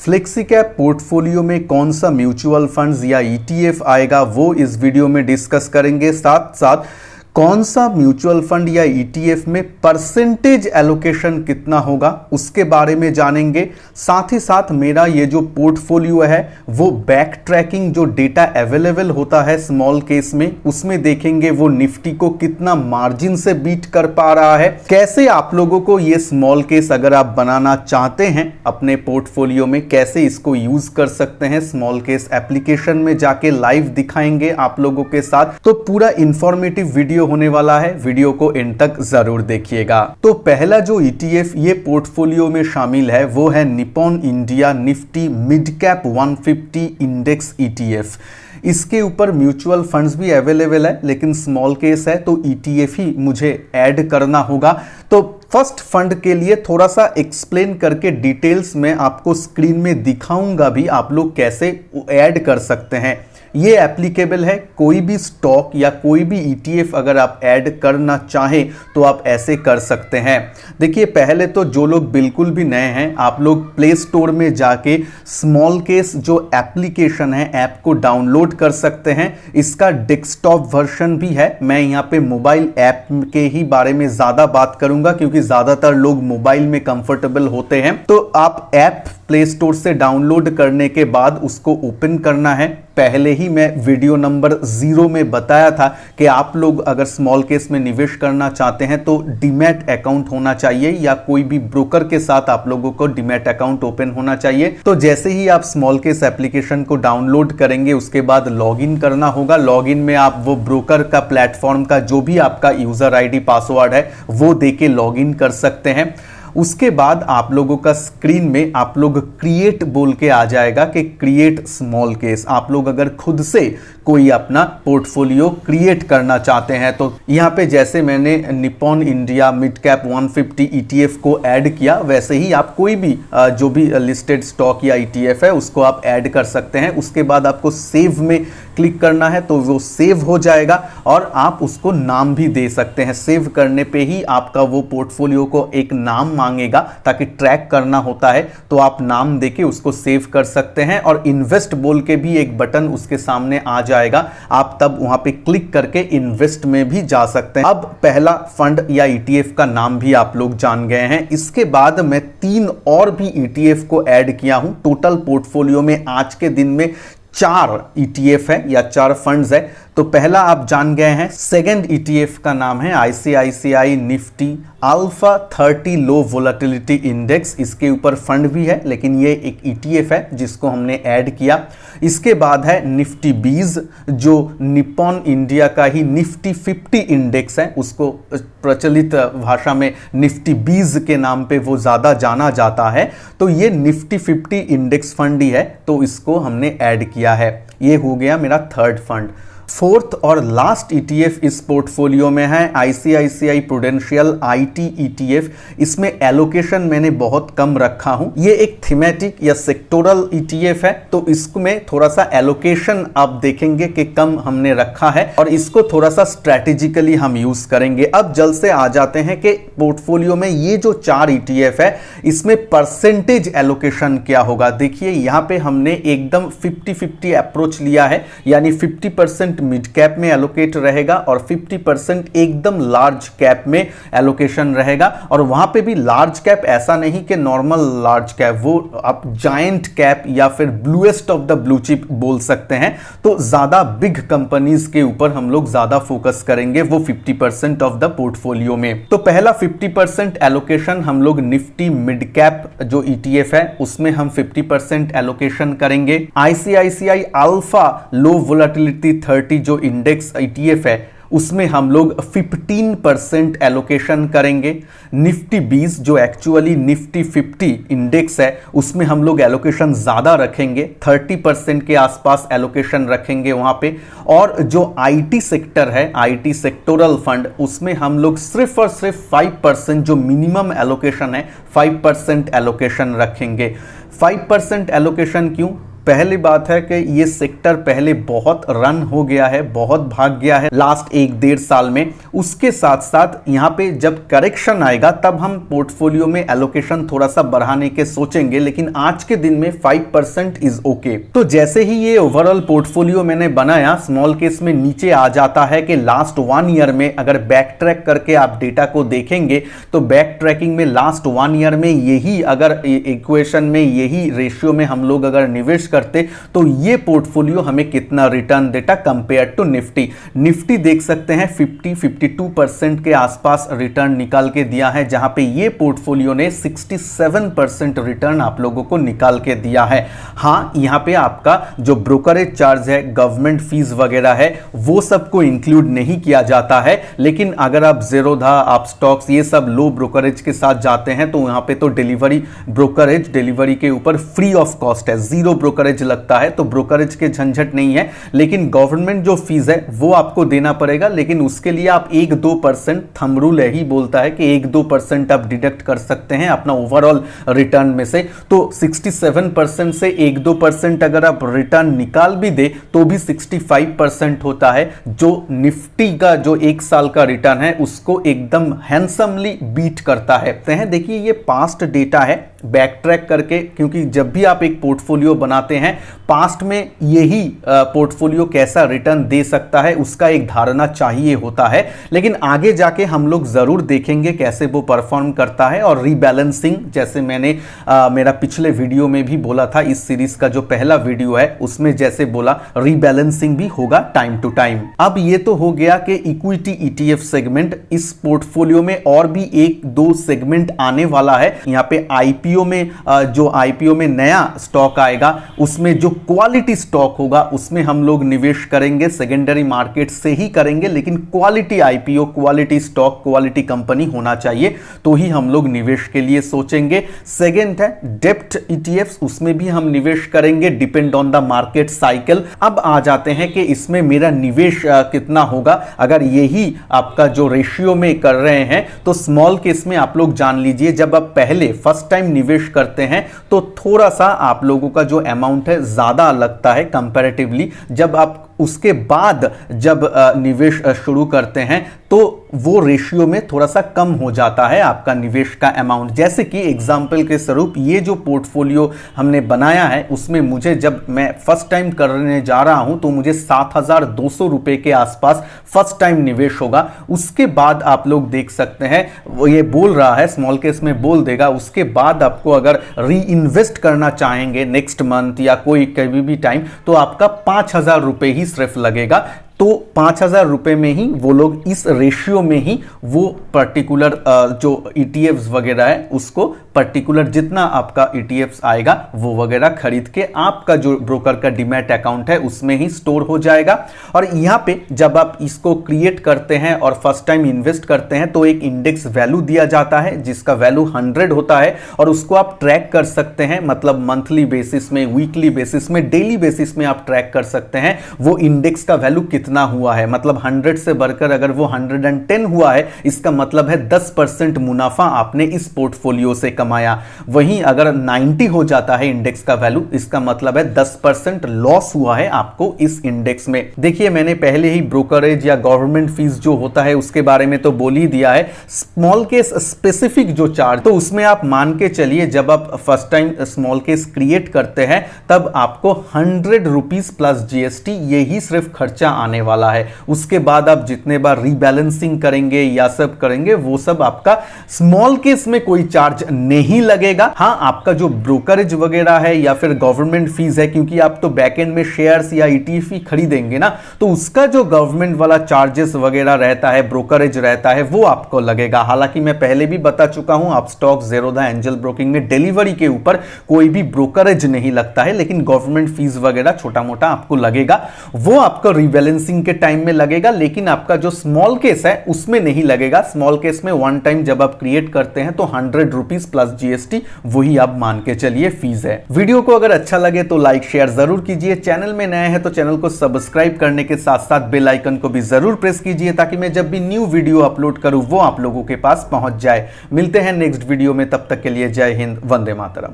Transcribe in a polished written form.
Flexi cap portfolio में कौन सा म्यूचुअल फंड्स या ईटीएफ आएगा वो इस वीडियो में डिस्कस करेंगे। साथ साथ कौन सा म्यूचुअल फंड या ईटीएफ में परसेंटेज एलोकेशन कितना होगा उसके बारे में जानेंगे। साथ ही साथ मेरा ये जो पोर्टफोलियो है वो बैक ट्रैकिंग जो डेटा अवेलेबल होता है स्मॉल केस में उसमें देखेंगे वो निफ्टी को कितना मार्जिन से बीट कर पा रहा है। कैसे आप लोगों को ये स्मॉल केस अगर आप बनाना चाहते हैं अपने पोर्टफोलियो में कैसे इसको यूज कर सकते हैं स्मॉल केस एप्लीकेशन में जाके लाइव दिखाएंगे आप लोगों के साथ। तो पूरा इंफॉर्मेटिव वीडियो होने वाला है, वीडियो को एंड तक जरूर देखिएगा। तो पहला जो ईटीएफ ये पोर्टफोलियो में शामिल है वो है Nippon India Nifty mid cap 150 index ETF. इसके ऊपर म्यूचुअल फंड्स भी अवेलेबल है लेकिन स्मॉल केस है तो ईटीएफ ही मुझे ऐड करना होगा। तो फर्स्ट फंड के लिए थोड़ा सा एक्सप्लेन करके डिटेल्स में आपको स्क्रीन में दिखाऊंगा भी आप लोग कैसे ऐड कर सकते हैं। ये एप्लीकेबल है कोई भी स्टॉक या कोई भी ईटीएफ अगर आप ऐड करना चाहें तो आप ऐसे कर सकते हैं। देखिए पहले तो जो लोग बिल्कुल भी नए हैं आप लोग प्ले स्टोर में जाके स्मॉल केस जो एप्लीकेशन है ऐप को डाउनलोड कर सकते हैं। इसका डेस्कटॉप वर्जन भी है। मैं यहाँ पे मोबाइल ऐप के ही बारे में ज्यादा बात करूंगा क्योंकि ज्यादातर लोग मोबाइल में कंफर्टेबल होते हैं। तो आप ऐप प्ले स्टोर से डाउनलोड करने के बाद उसको ओपन करना है। पहले ही मैं वीडियो नंबर 0 में बताया था कि आप लोग अगर स्मॉल केस में निवेश करना चाहते हैं तो डीमैट अकाउंट होना चाहिए या कोई भी ब्रोकर के साथ आप लोगों को डीमैट अकाउंट ओपन होना चाहिए। तो जैसे ही आप स्मॉल केस एप्लीकेशन को डाउनलोड करेंगे उसके बाद लॉगिन करना होगा। लॉगिन में आप वो ब्रोकर का प्लेटफॉर्म का जो भी आपका यूजर आईडी पासवर्ड है वो देके लॉगिन कर सकते हैं। उसके बाद आप लोगों का स्क्रीन में आप लोग क्रिएट बोल के आ जाएगा कि क्रिएट स्मॉल केस। आप लोग अगर खुद से कोई अपना पोर्टफोलियो क्रिएट करना चाहते हैं तो यहाँ पे जैसे मैंने Nippon India mid cap 150 ETF को ऐड किया वैसे ही आप कोई भी जो भी लिस्टेड स्टॉक या ईटीएफ है उसको आप ऐड कर सकते हैं। उसके बाद आपको सेव में क्लिक करना है तो वो सेव हो जाएगा और आप उसको नाम भी दे सकते हैं। सेव करने पे ही आपका वो पोर्टफोलियो को एक नाम मांगेगा ताकि ट्रैक करना होता है तो आप नाम देके उसको सेव कर सकते हैं। और इन्वेस्ट बोल के भी एक बटन उसके सामने आ जाएगा, आप तब वहां पे क्लिक करके इन्वेस्ट में भी जा सकते हैं। अब पहला फंड या ईटीएफ का नाम भी आप लोग जान गए हैं। इसके बाद मैं 3 और भी ईटीएफ को ऐड किया हूं। टोटल पोर्टफोलियो में आज के दिन में 4 ईटीएफ है या 4 फंड्स है। तो पहला आप जान गए हैं। सेकंड ईटीएफ का नाम है आईसीआईसीआई निफ्टी अल्फा 30 लो वोलेटिलिटी इंडेक्स। इसके ऊपर फंड भी है लेकिन ये एक ईटीएफ है जिसको हमने ऐड किया। इसके बाद है निफ्टी 20 जो निप्पॉन इंडिया का ही निफ्टी 50 इंडेक्स है, उसको प्रचलित भाषा में निफ्टी 20 के नाम पे वो ज्यादा जाना जाता है। तो ये निफ्टी 50 इंडेक्स फंड ही है तो इसको हमने ऐड किया है। ये हो गया मेरा थर्ड फंड। फोर्थ और लास्ट ईटीएफ इस पोर्टफोलियो में है आईसीआईसीआई प्रूडेंशियल आईटी ईटीएफ। इसमें एलोकेशन मैंने बहुत कम रखा हूं। ये एक थीमेटिक या सेक्टोरल ईटीएफ है तो इसमें थोड़ा सा एलोकेशन आप देखेंगे कि कम हमने रखा है और इसको थोड़ा सा स्ट्रैटेजिकली हम यूज करेंगे। अब जल्द से आ जाते हैं कि पोर्टफोलियो में ये जो 4 ईटीएफ है इसमें परसेंटेज एलोकेशन क्या होगा। देखिए यहां पे हमने एकदम 50-50 अप्रोच लिया है, यानी 50% मिड कैप में एलोकेट रहेगा और 50% एकदम लार्ज कैप में एलोकेशन रहेगा। और वहां पे भी लार्ज कैप ऐसा नहीं कि नॉर्मल लार्ज कैप, वो आप जायंट कैप या फिर bluest of the blue chip बोल सकते हैं। तो ज्यादा बिग कंपनीज के ऊपर हम लोग ज्यादा फोकस करेंगे वो 50% ऑफ द पोर्टफोलियो में। तो पहला 50% एलोकेशन हम लोग निफ्टी मिड कैप जो ईटीएफ है उसमें हम 50% एलोकेशन करेंगे। आईसीआईसीआई अल्फा लो वोलेटिलिटी 30 जो इंडेक्स ईटीएफ है उसमें हम लोग 15% एलोकेशन करेंगे। निफ्टी 20 जो एक्चुअली निफ्टी 50 इंडेक्स है उसमें हम लोग एलोकेशन ज्यादा रखेंगे, 30% के आसपास एलोकेशन रखेंगे वहां पे। और जो आईटी सेक्टर है, आईटी सेक्टोरल फंड, उसमें हम लोग सिर्फ और सिर्फ 5% जो मिनिमम एलोकेशन है 5% एलोकेशन रखेंगे। 5% एलोकेशन क्यों? पहली बात है कि ये सेक्टर पहले बहुत रन हो गया है, बहुत भाग गया है लास्ट 1-1.5 साल में। उसके साथ साथ यहाँ पे जब करेक्शन आएगा तब हम पोर्टफोलियो में एलोकेशन थोड़ा सा बढ़ाने के सोचेंगे, लेकिन आज के दिन में 5% इज ओके। तो जैसे ही ये ओवरऑल पोर्टफोलियो मैंने बनाया, स्मॉल केस में नीचे आ जाता है कि लास्ट 1 ईयर में अगर बैक ट्रैक करके आप डेटा को देखेंगे तो बैक ट्रैकिंग में लास्ट 1 ईयर में यही अगर इक्वेशन में यही रेशियो में हम लोग अगर निवेश करते तो ये पोर्टफोलियो हमें कितना रिटर्न देता कंपेयर टू निफ्टी देख सकते हैं 52% के आसपास रिटर्न निकाल के दिया है, जहां पे ये पोर्टफोलियो ने 67% रिटर्न आप लोगों को निकाल के दिया है। हाँ, यहां पे आपका जो ब्रोकरेज चार्ज है, गवर्नमेंट फीस वगैरह है, वो सबको इंक्लूड नहीं किया जाता है। लेकिन अगर आप ज़ीरोधा, आप स्टॉक्स, ये सब लो ब्रोकरेज के साथ जाते हैं तो यहां पे तो डिलीवरी के ऊपर फ्री ऑफ कॉस्ट है, जीरो ब्रोकरेज लगता है, तो ब्रोकरेज के झंझट नहीं है। लेकिन गवर्नमेंट जो फीस है वो आपको देना पड़ेगा, लेकिन उसके लिए आप 1-2% थंब रूल यही बोलता है कि 1-2% आप डिडक्ट कर सकते हैं अपना ओवरऑल रिटर्न में से। तो 67% से 1-2% अगर आप रिटर्न निकाल भी दे तो भी 65% होता है, जो निफ्टी का जो 1 साल का रिटर्न है उसको एकदम हैंडसमली बीट करता है। देखिए ये पास्ट डेटा है बैक ट्रैक करके, क्योंकि जब भी आप एक पोर्टफोलियो बनाते हैं पास्ट में यही पोर्टफोलियो कैसा रिटर्न दे सकता है उसका एक धारणा चाहिए होता है। लेकिन आगे जाके हम लोग जरूर देखेंगे कैसे वो परफॉर्म करता है। और रीबैलेंसिंग, जैसे मैंने मेरा पिछले वीडियो में भी बोला था, इस सीरीज का जो पहला वीडियो है उसमें जैसे बोला, रीबैलेंसिंग भी होगा टाइम टू टाइम। अब ये तो हो गया कि इक्विटी ETF सेगमेंट, इस पोर्टफोलियो में और भी 1-2 सेगमेंट आने वाला है। यहाँ पे आईपीओ में नया स्टॉक आएगा, उसमें जो क्वालिटी स्टॉक होगा उसमें हम लोग निवेश करेंगे, सेकेंडरी मार्केट से ही करेंगे, लेकिन quality IPO, quality stock, quality company होना चाहिए तो ही हम लोग निवेश के लिए सोचेंगे। सेकेंड है डेप्ट ETFs, उसमें भी हम निवेश करेंगे, depend on the market cycle. अब आ जाते हैं कि इसमें मेरा निवेश कितना होगा। अगर यही आपका जो रेशियो में कर रहे हैं तो स्मॉल केस में आप लोग जान लीजिए, जब आप पहले फर्स्ट टाइम निवेश करते हैं तो थोड़ा सा आप लोगों का जो अमाउंट है ज्यादा लगता है कंपैरेटिवली। जब आप उसके बाद जब निवेश शुरू करते हैं तो वो रेशियो में थोड़ा सा कम हो जाता है आपका निवेश का अमाउंट। जैसे कि एग्जाम्पल के स्वरूप ये जो पोर्टफोलियो हमने बनाया है उसमें मुझे, जब मैं फर्स्ट टाइम करने जा रहा हूं तो मुझे 7,200 रुपए के आसपास फर्स्ट टाइम निवेश होगा। उसके बाद आप लोग देख सकते हैं वो ये बोल रहा है, स्मॉल केस में बोल देगा, उसके बाद आपको अगर री इन्वेस्ट करना चाहेंगे नेक्स्ट मंथ या कोई कभी भी टाइम, तो आपका 5,000 रुपए ही सिर्फ लगेगा। तो 5,000 रुपए में ही वो लोग इस रेशियो में ही वो पर्टिकुलर जो ETFs वगैरह है उसको पर्टिकुलर जितना आपका ETFs आएगा वो वगैरह खरीद के आपका जो ब्रोकर का डीमैट अकाउंट है उसमें ही स्टोर हो जाएगा। और यहाँ पे जब आप इसको क्रिएट करते हैं और फर्स्ट टाइम इन्वेस्ट करते हैं तो एक इंडेक्स वैल्यू दिया जाता है जिसका वैल्यू 100 होता है, और उसको आप ट्रैक कर सकते हैं, मतलब मंथली बेसिस में, वीकली बेसिस में, डेली बेसिस में आप ट्रैक कर सकते हैं वो इंडेक्स का वैल्यू कितना हुआ है। मतलब 100 से बढ़कर अगर वो 110 हुआ है इसका मतलब है 10% मुनाफा आपने इस पोर्टफोलियो से कमाया। वहीं अगर 90 हो जाता है इंडेक्स का वैल्यू, इसका मतलब है 10% लॉस हुआ है आपको इस इंडेक्स में। देखिए मैंने पहले ही ब्रोकरेज या गवर्नमेंट फीस जो होता है उसके बारे में तो बोल ही दिया है। स्मॉल केस स्पेसिफिक जो चार्ज, तो उसमें आप मान के चलिए जब आप first time small case create करते हैं तब आपको 100 रुपीज प्लस GST यही सिर्फ खर्चा आने वाला है। उसके बाद आप जितने बार रीबैलेंसिंग करेंगे या सब करेंगे वो सब आपका स्मॉल केस में कोई चार्ज नहीं लगेगा। हाँ, आपका जो ब्रोकरेज वगैरह है या फिर गवर्नमेंट फीस है, क्योंकि आप तो बैकएंड में शेयर्स या ETF खरीदेंगे ना, तो उसका जो गवर्नमेंट वाला चार्जेस वगैरह रहता है, ब्रोकरेज रहता है, वो आपको लगेगा। हालांकि मैं पहले भी बता चुका हूं, आप स्टॉक, ज़ीरोधा, एंजल ब्रोकिंग में डिलीवरी के ऊपर कोई भी ब्रोकरेज नहीं लगता है, लेकिन गवर्नमेंट फीस वगैरह छोटा मोटा आपको लगेगा, वो आपका रीबैलेंसिंग के टाइम में लगेगा। लेकिन आपका जो स्मॉल केस है उसमें नहीं लगेगा। स्मॉल केस में वन टाइम जब आप क्रिएट करते हैं तो 100 रुपीज प्लस GST वही आप मान के चलिए फीस है। वीडियो को अगर अच्छा लगे तो लाइक शेयर जरूर कीजिए। चैनल में नए हैं तो चैनल को सब्सक्राइब करने के साथ साथ बेल आइकन को भी जरूर प्रेस कीजिए ताकि मैं जब भी न्यू वीडियो अपलोड करूं वो आप लोगों के पास पहुंच जाए। मिलते हैं नेक्स्ट वीडियो में, तब तक के लिए जय हिंद, वंदे मातरम।